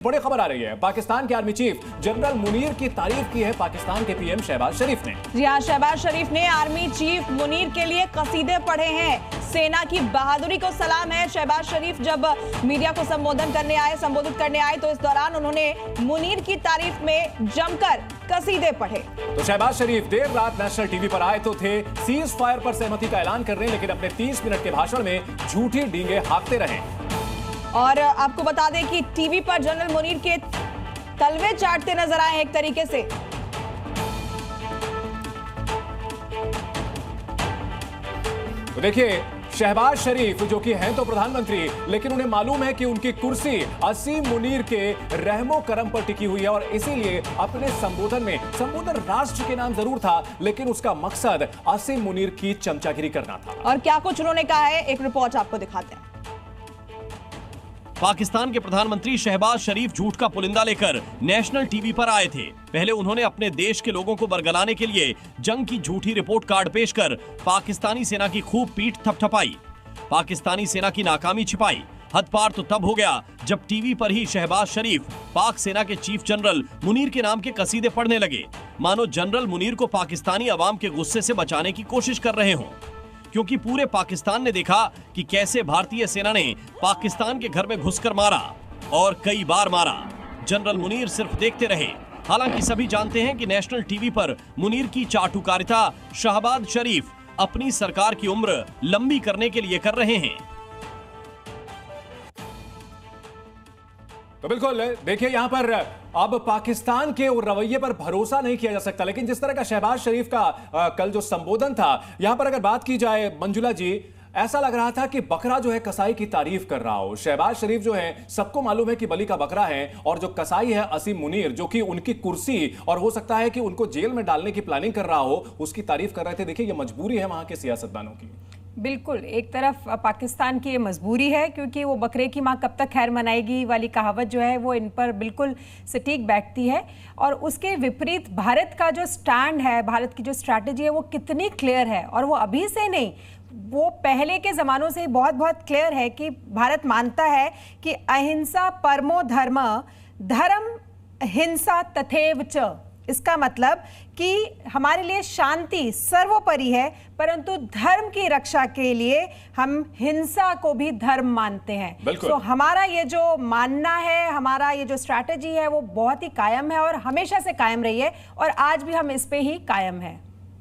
बड़ी खबर आ रही है। पाकिस्तान के आर्मी चीफ जनरल मुनीर की तारीफ की है पाकिस्तान के पीएम शहबाज शरीफ ने। जी हाँ, शहबाज शरीफ ने आर्मी चीफ मुनीर के लिए कसीदे पढ़े हैं। सेना की बहादुरी को सलाम है। शहबाज शरीफ जब मीडिया को संबोधित करने आए तो इस दौरान उन्होंने मुनीर की तारीफ में जमकर कसीदे पढ़े। तो शहबाज शरीफ देर रात नेशनल टीवी पर आए तो थे सीज फायर पर सहमति का ऐलान करने, लेकिन अपने 30 मिनट के भाषण में झूठी डींगे हाँकते रहे। और आपको बता दें कि टीवी पर जनरल मुनीर के तलवे चाटते नजर आए हैं एक तरीके से। तो देखिए, शहबाज शरीफ जो कि हैं तो प्रधानमंत्री, लेकिन उन्हें मालूम है कि उनकी कुर्सी असीम मुनीर के रहमो करम पर टिकी हुई है और इसीलिए अपने संबोधन राष्ट्र के नाम जरूर था, लेकिन उसका मकसद असीम मुनीर की चमचागिरी करना था। और क्या कुछ उन्होंने कहा है, एक रिपोर्ट आपको दिखाते हैं। पाकिस्तान के प्रधानमंत्री शहबाज शरीफ झूठ का पुलिंदा लेकर नेशनल टीवी पर आए थे। पहले उन्होंने अपने देश के लोगों को बरगलाने के लिए जंग की झूठी रिपोर्ट कार्ड पेश कर पाकिस्तानी सेना की खूब पीठ थपथपाई, पाकिस्तानी सेना की नाकामी छिपाई। हद पार तो तब हो गया जब टीवी पर ही शहबाज शरीफ पाक सेना के चीफ जनरल मुनीर के नाम के कसीदे पढ़ने लगे, मानो जनरल मुनीर को पाकिस्तानी अवाम के गुस्से से बचाने की कोशिश कर रहे हों। क्योंकि पूरे पाकिस्तान ने देखा कि कैसे भारतीय सेना ने पाकिस्तान के घर में घुसकर मारा और कई बार मारा। जनरल मुनीर सिर्फ देखते रहे। हालांकि सभी जानते हैं कि नेशनल टीवी पर मुनीर की चाटुकारिता शहबाज शरीफ अपनी सरकार की उम्र लंबी करने के लिए कर रहे हैं। तो बिल्कुल देखिए, यहां पर अब पाकिस्तान के रवैये पर भरोसा नहीं किया जा सकता, लेकिन जिस तरह का शहबाज शरीफ का कल जो संबोधन था, यहां पर अगर बात की जाए मंजुला जी, ऐसा लग रहा था कि बकरा जो है कसाई की तारीफ कर रहा हो। शहबाज शरीफ जो है, सबको मालूम है कि बलि का बकरा है, और जो कसाई है असीम मुनीर, जो कि उनकी कुर्सी और हो सकता है कि उनको जेल में डालने की प्लानिंग कर रहा हो, उसकी तारीफ कर रहे थे। देखिए, ये मजबूरी है वहां के सियासतदानों की। बिल्कुल, एक तरफ पाकिस्तान की ये मजबूरी है क्योंकि वो बकरे की माँ कब तक खैर मनाएगी वाली कहावत जो है वो इन पर बिल्कुल सटीक बैठती है, और उसके विपरीत भारत का जो स्टैंड है, भारत की जो स्ट्रैटेजी है वो कितनी क्लियर है। और वो अभी से नहीं, वो पहले के ज़मानों से ही बहुत क्लियर है कि भारत मानता है कि अहिंसा परमो धर्म, धर्म हिंसा तथैव च। इसका मतलब कि हमारे लिए शांति सर्वोपरि है, परंतु धर्म की रक्षा के लिए हम हिंसा को भी धर्म मानते हैं। तो हमारा ये जो मानना है, हमारा ये जो स्ट्रैटेजी है वो बहुत ही कायम है और हमेशा से कायम रही है, और आज भी हम इस पे ही कायम है।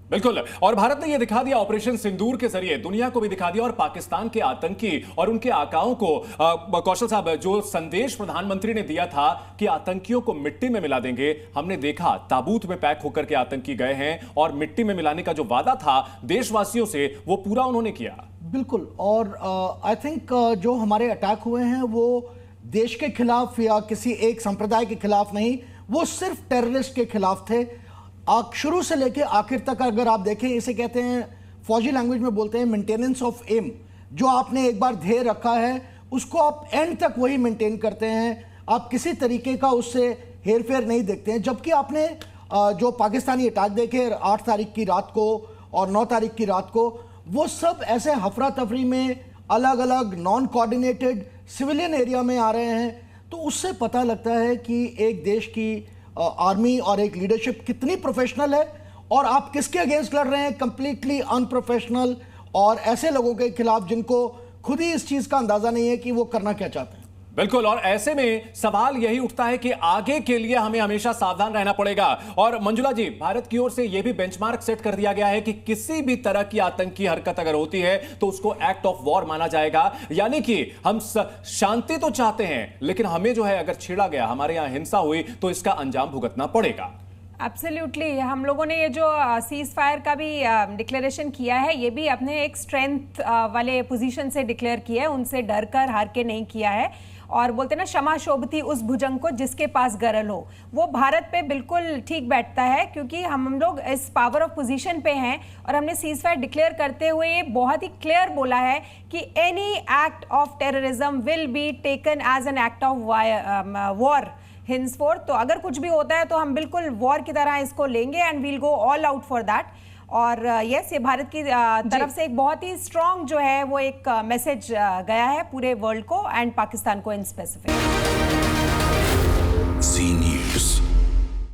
बिल्कुल, और भारत ने यह दिखा दिया ऑपरेशन सिंदूर के जरिए, दुनिया को भी दिखा दिया, और पाकिस्तान के आतंकी और उनके आकाओं को, कौशल साहब, जो संदेश प्रधानमंत्री ने दिया था कि आतंकियों को मिट्टी में मिला देंगे, हमने देखा ताबूत में पैक होकर के आतंकी गए हैं, और मिट्टी में मिलाने का जो वादा था देशवासियों से वो पूरा उन्होंने किया। बिल्कुल, और आई थिंक जो हमारे अटैक हुए हैं वो देश के खिलाफ या किसी एक संप्रदाय के खिलाफ नहीं, वो सिर्फ टेररिस्ट के खिलाफ थे। शुरू से लेके आखिर तक अगर आप देखें, इसे कहते हैं, फौजी लैंग्वेज में बोलते हैं मेंटेनेंस ऑफ एम। जो आपने एक बार ध्येय रखा है उसको आप एंड तक वही मेंटेन करते हैं, आप किसी तरीके का उससे हेरफेर नहीं देखते हैं। जबकि आपने जो पाकिस्तानी अटैक देखे 8 तारीख की रात को और 9 तारीख की रात को, वो सब ऐसे हफरा तफरी में अलग अलग नॉन कोऑर्डिनेटेड सिविलियन एरिया में आ रहे हैं। तो उससे पता लगता है कि एक देश की आर्मी और एक लीडरशिप कितनी प्रोफेशनल है, और आप किसके अगेंस्ट लड़ रहे हैं, कंप्लीटली अनप्रोफेशनल, और ऐसे लोगों के खिलाफ जिनको खुद ही इस चीज का अंदाजा नहीं है कि वो करना क्या चाहते हैं। बिल्कुल, और ऐसे में सवाल यही उठता है कि आगे के लिए हमें हमेशा सावधान रहना पड़ेगा। और मंजुला जी, भारत की ओर से यह भी बेंचमार्क सेट कर दिया गया है कि किसी भी तरह की आतंकी हरकत अगर होती है तो उसको एक्ट ऑफ वॉर माना जाएगा। यानी कि हम शांति तो चाहते हैं, लेकिन हमें जो है अगर छेड़ा गया, हमारे यहां हिंसा हुई, तो इसका अंजाम भुगतना पड़ेगा। एब्सोल्युटली, हम लोगों ने ये जो सीज फायर का भी डिक्लेरेशन किया है, ये भी अपने एक स्ट्रेंथ वाले पोजीशन से डिक्लेयर किया है, उनसे डर कर हार के नहीं किया है। और बोलते ना, क्षमा शोभती उस भुजंग को जिसके पास गरल हो, वो भारत पे बिल्कुल ठीक बैठता है, क्योंकि हम लोग इस पावर ऑफ पोजीशन पे हैं। और हमने सीज फायर डिक्लेयर करते हुए ये बहुत ही क्लियर बोला है कि any act of terrorism will be taken as an act of war henceforth. तो अगर कुछ भी होता है तो हम बिल्कुल वॉर की तरह इसको लेंगे, and we'll go all out for that. और यस, ये भारत की तरफ से एक बहुत ही स्ट्रॉन्ग जो है वो एक मैसेज गया है पूरे वर्ल्ड को एंड पाकिस्तान को इन स्पेसिफिक।